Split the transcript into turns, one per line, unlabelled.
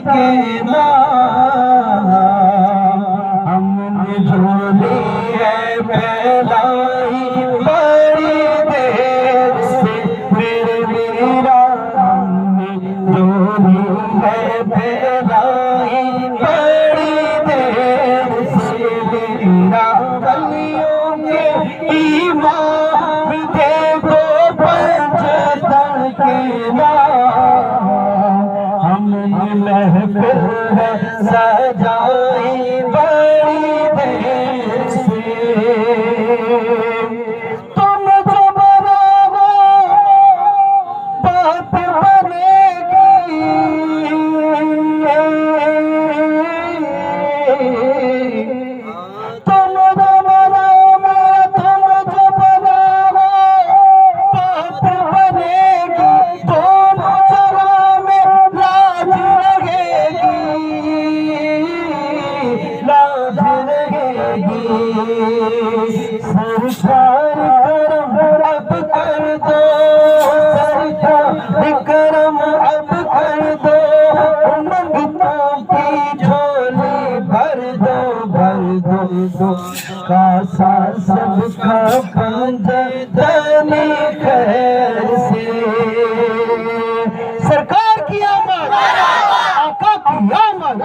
کے نام ہم نے جھولی ہے پھیلائی بڑی دیر سے میرے میرا ہم نے جھولی ہے پھیلائی بڑی دیر سے میرا گلیوں کے ایمان دیکھو پنجتن کے نام ہم نے محفل ہے سجائی بڑی دیر سے تم جو بناؤ بات بنے گی تم جو بناؤ میرا تم جو بناؤ بات بنے گی دونوں جگہ میں لاج رہے گی لاج رہے گی سرکار کرم اب کر دو سرکار کرم اب کر دو منگتوں کی جھولی بھر دو کاسا سب کا پنجتنی خیر سے سرکار کی آمد آقا کی آمد